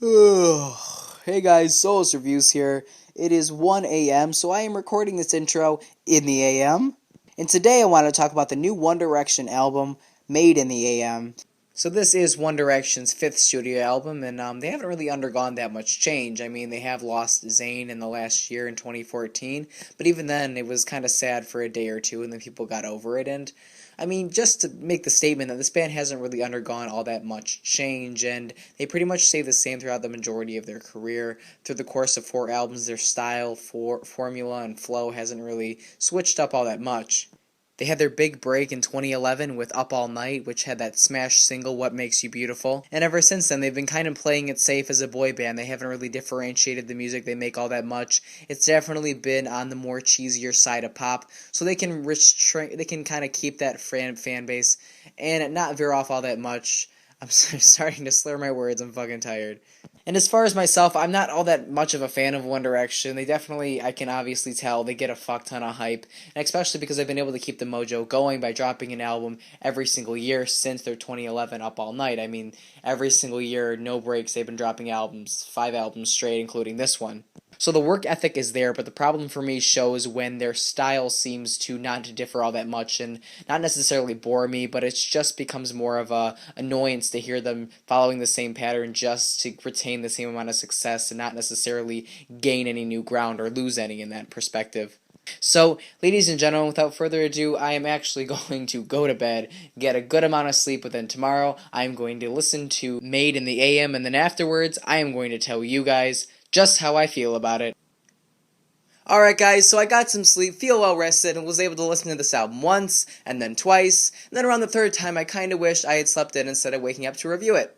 Hey guys, Soulless Reviews here. It is 1 a.m., so I am recording this intro in the a.m. And today I want to talk about the new One Direction album, Made in the a.m. So this is One Direction's fifth studio album, and they haven't really undergone that much change. I mean, they have lost Zayn in the last year in 2014, but even then it was kind of sad for a day or two, and then people got over it. And I mean, just to make the statement that this band hasn't really undergone all that much change, and they pretty much stay the same throughout the majority of their career. Through the course of 4 albums, their style, formula, and flow hasn't really switched up all that much. They had their big break in 2011 with Up All Night, which had that smash single, What Makes You Beautiful. And ever since then, they've been kind of playing it safe as a boy band. They haven't really differentiated the music they make all that much. It's definitely been on the more cheesier side of pop, so they can kind of keep that fan base and not veer off all that much. I'm starting to slur my words. I'm fucking tired. And as far as myself, I'm not all that much of a fan of One Direction. I can obviously tell, they get a fuck ton of hype, and especially because I've been able to keep the mojo going by dropping an album every single year since their 2011 Up All Night. I mean, every single year, no breaks, they've been dropping albums, 5 albums straight, including this one. So the work ethic is there, but the problem for me shows when their style seems to not to differ all that much and not necessarily bore me, but it just becomes more of a annoyance to hear them following the same pattern just to retain the same amount of success and not necessarily gain any new ground or lose any in that perspective. So, ladies and gentlemen, without further ado, I am actually going to go to bed, get a good amount of sleep, but then tomorrow I am going to listen to Made in the AM, and then afterwards I am going to tell you guys just how I feel about it. Alright guys, so I got some sleep, feel well rested, and was able to listen to this album once, and then twice, and then around the third time I kinda wished I had slept in instead of waking up to review it.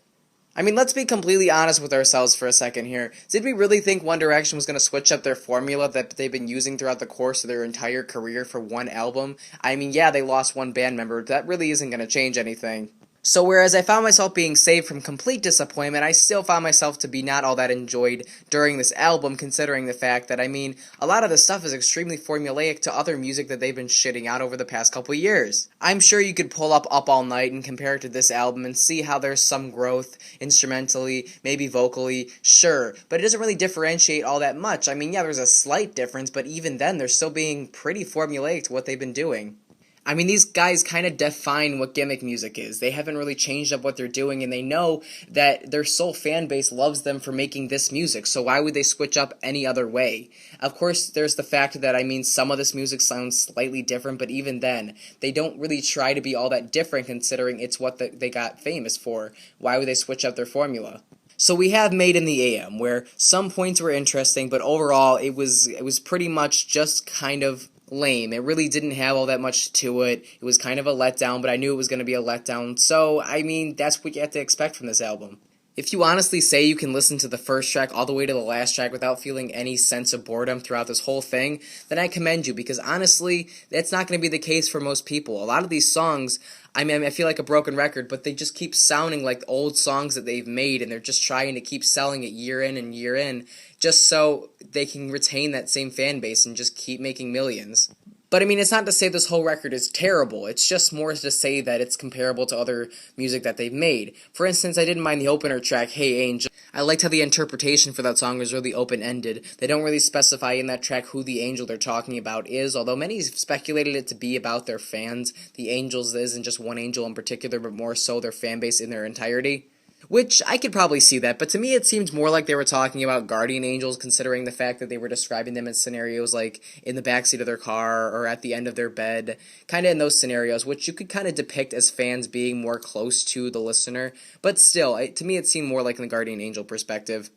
I mean, let's be completely honest with ourselves for a second here. Did we really think One Direction was going to switch up their formula that they've been using throughout the course of their entire career for one album? I mean, yeah, they lost one band member, but that really isn't going to change anything. So whereas I found myself being saved from complete disappointment, I still found myself to be not all that enjoyed during this album, considering the fact that, I mean, a lot of the stuff is extremely formulaic to other music that they've been shitting out over the past couple years. I'm sure you could pull up All Night and compare it to this album and see how there's some growth instrumentally, maybe vocally, sure, but it doesn't really differentiate all that much. I mean, yeah, there's a slight difference, but even then, they're still being pretty formulaic to what they've been doing. I mean, these guys kind of define what gimmick music is. They haven't really changed up what they're doing, and they know that their sole fan base loves them for making this music, so why would they switch up any other way? Of course, there's the fact that, I mean, some of this music sounds slightly different, but even then, they don't really try to be all that different considering it's what they got famous for. Why would they switch up their formula? So we have Made in the AM, where some points were interesting, but overall, it was pretty much just kind of lame. It really didn't have all that much to it. It was kind of a letdown, but I knew it was going to be a letdown. So, I mean, that's what you have to expect from this album. If you honestly say you can listen to the first track all the way to the last track without feeling any sense of boredom throughout this whole thing, then I commend you, because honestly, that's not going to be the case for most people. A lot of these songs, I mean, I feel like a broken record, but they just keep sounding like old songs that they've made, and they're just trying to keep selling it year in and year in, just so they can retain that same fan base and just keep making millions. But I mean, it's not to say this whole record is terrible, it's just more to say that it's comparable to other music that they've made. For instance, I didn't mind the opener track, Hey Angel. I liked how the interpretation for that song was really open-ended. They don't really specify in that track who the angel they're talking about is, although many speculated it to be about their fans. The angels isn't just one angel in particular, but more so their fan base in their entirety. Which, I could probably see that, but to me it seemed more like they were talking about guardian angels, considering the fact that they were describing them in scenarios like in the backseat of their car or at the end of their bed, kind of in those scenarios, which you could kind of depict as fans being more close to the listener, but still, to me it seemed more like in the guardian angel perspective.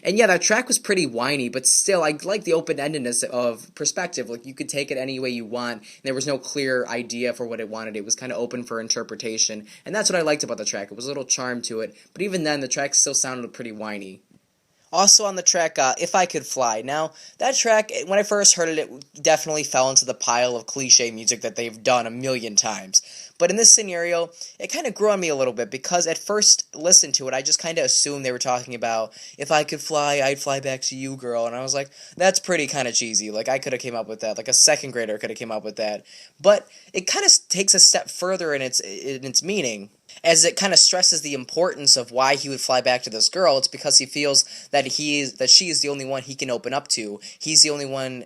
And yeah, that track was pretty whiny, but still, I like the open-endedness of perspective. Like, you could take it any way you want, and there was no clear idea for what it wanted. It was kind of open for interpretation, and that's what I liked about the track. It was a little charm to it, but even then, the track still sounded pretty whiny. Also on the track, If I Could Fly. Now, that track, when I first heard it, it definitely fell into the pile of cliche music that they've done a million times. But in this scenario, it kind of grew on me a little bit because at first listen to it, I just kind of assumed they were talking about if I could fly, I'd fly back to you, girl. And I was like, that's pretty kind of cheesy. Like I could have came up with that. Like a second grader could have came up with that. But it kind of takes a step further in its meaning, as it kind of stresses the importance of why he would fly back to this girl. It's because he feels that she is the only one he can open up to. She's the only one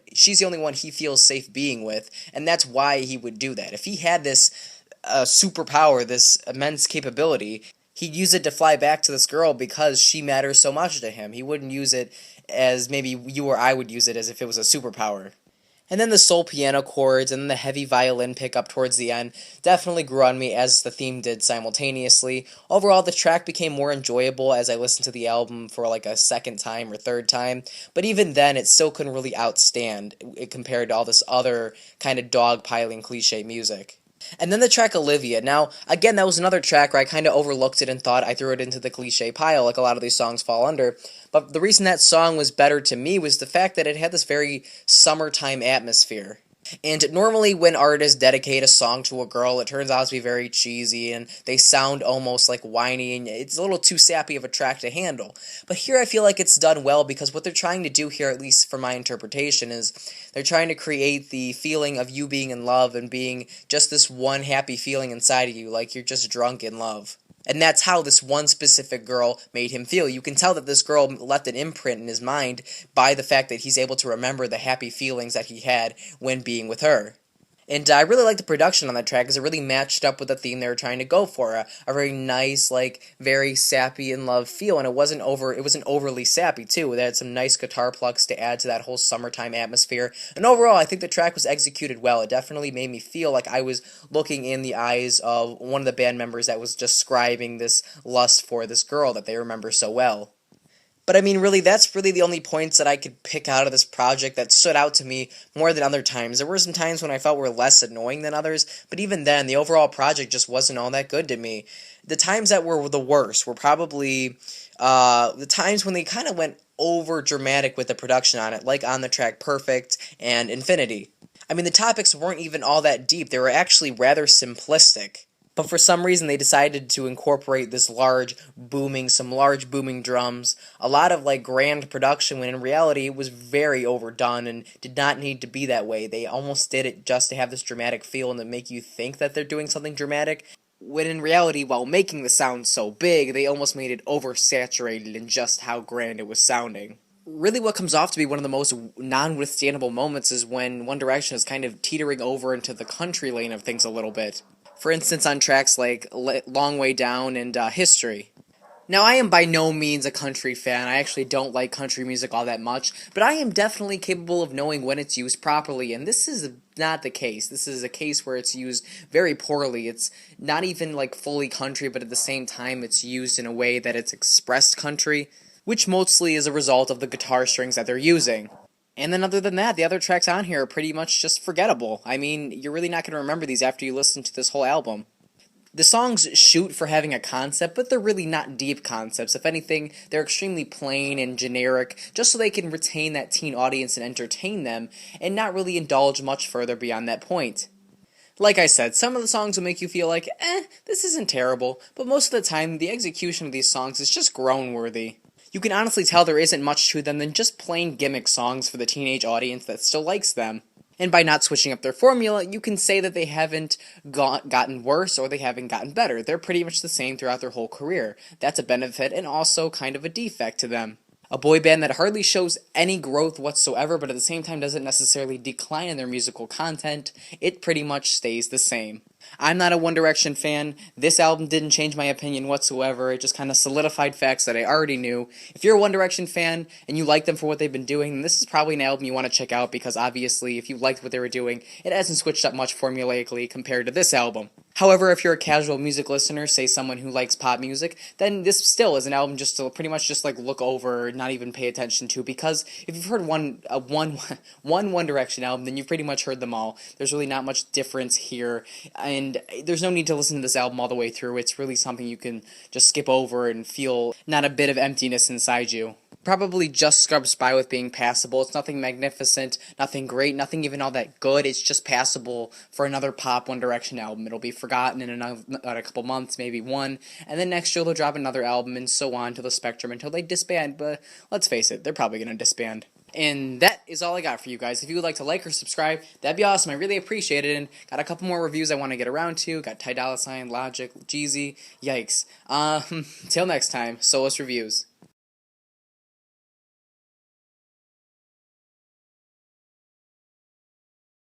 he feels safe being with, and that's why he would do that. If he had this superpower, this immense capability, he'd use it to fly back to this girl because she matters so much to him. He wouldn't use it as maybe you or I would use it as if it was a superpower. And then the soul piano chords and then the heavy violin pickup towards the end definitely grew on me, as the theme did simultaneously. Overall, the track became more enjoyable as I listened to the album for like a second time or third time, but even then it still couldn't really outstand it compared to all this other kind of dogpiling cliche music. And then the track Olivia. Now, again, that was another track where I kind of overlooked it and thought I threw it into the cliche pile, like a lot of these songs fall under. But the reason that song was better to me was the fact that it had this very summertime atmosphere. And normally when artists dedicate a song to a girl, it turns out to be very cheesy, and they sound almost like whiny, and it's a little too sappy of a track to handle. But here I feel like it's done well, because what they're trying to do here, at least from my interpretation, is they're trying to create the feeling of you being in love and being just this one happy feeling inside of you, like you're just drunk in love. And that's how this one specific girl made him feel. You can tell that this girl left an imprint in his mind by the fact that he's able to remember the happy feelings that he had when being with her. And I really like the production on that track, because it really matched up with the theme they were trying to go for. A very nice, like, very sappy in love feel, and it wasn't overly sappy, too. It had some nice guitar plucks to add to that whole summertime atmosphere. And overall, I think the track was executed well. It definitely made me feel like I was looking in the eyes of one of the band members that was describing this lust for this girl that they remember so well. But I mean, really, that's really the only points that I could pick out of this project that stood out to me more than other times. There were some times when I felt were less annoying than others, but even then, the overall project just wasn't all that good to me. The times that were the worst were probably the times when they kind of went over dramatic with the production on it, like on the track Perfect and Infinity. I mean, the topics weren't even all that deep. They were actually rather simplistic. But for some reason, they decided to incorporate some large booming drums, a lot of like grand production, when in reality it was very overdone and did not need to be that way. They almost did it just to have this dramatic feel and to make you think that they're doing something dramatic, when in reality, while making the sound so big, they almost made it oversaturated in just how grand it was sounding. Really, what comes off to be one of the most non-withstandable moments is when One Direction is kind of teetering over into the country lane of things a little bit. For instance, on tracks like Long Way Down and History. Now, I am by no means a country fan. I actually don't like country music all that much, but I am definitely capable of knowing when it's used properly, and this is not the case. This is a case where it's used very poorly. It's not even like fully country, but at the same time it's used in a way that it's expressed country, which mostly is a result of the guitar strings that they're using. And then other than that, the other tracks on here are pretty much just forgettable. I mean, you're really not going to remember these after you listen to this whole album. The songs shoot for having a concept, but they're really not deep concepts. If anything, they're extremely plain and generic, just so they can retain that teen audience and entertain them, and not really indulge much further beyond that point. Like I said, some of the songs will make you feel like, this isn't terrible, but most of the time, the execution of these songs is just groan-worthy. You can honestly tell there isn't much to them than just plain gimmick songs for the teenage audience that still likes them. And by not switching up their formula, you can say that they haven't gotten worse or they haven't gotten better. They're pretty much the same throughout their whole career. That's a benefit and also kind of a defect to them. A boy band that hardly shows any growth whatsoever, but at the same time doesn't necessarily decline in their musical content, it pretty much stays the same. I'm not a One Direction fan. This album didn't change my opinion whatsoever. It just kind of solidified facts that I already knew. If you're a One Direction fan and you like them for what they've been doing, then this is probably an album you want to check out, because obviously if you liked what they were doing, it hasn't switched up much formulaically compared to this album. However, if you're a casual music listener, say someone who likes pop music, then this still is an album just to pretty much just like look over, not even pay attention to, because if you've heard one One Direction album, then you've pretty much heard them all. There's really not much difference here, and there's no need to listen to this album all the way through. It's really something you can just skip over and feel not a bit of emptiness inside you. Probably just scrubs by with being passable. It's nothing magnificent, nothing great, nothing even all that good. It's just passable for another pop One Direction album. It'll be forgotten in a couple months, maybe one, and then next year they'll drop another album and so on to the spectrum until they disband. But let's face it, they're probably going to disband. And that is all I got for you guys. If you would like to like or subscribe, that'd be awesome. I really appreciate it. And got a couple more reviews I want to get around to. Got Ty Dolla $ign, Logic, Jeezy. Yikes. Till next time, Soulless Reviews.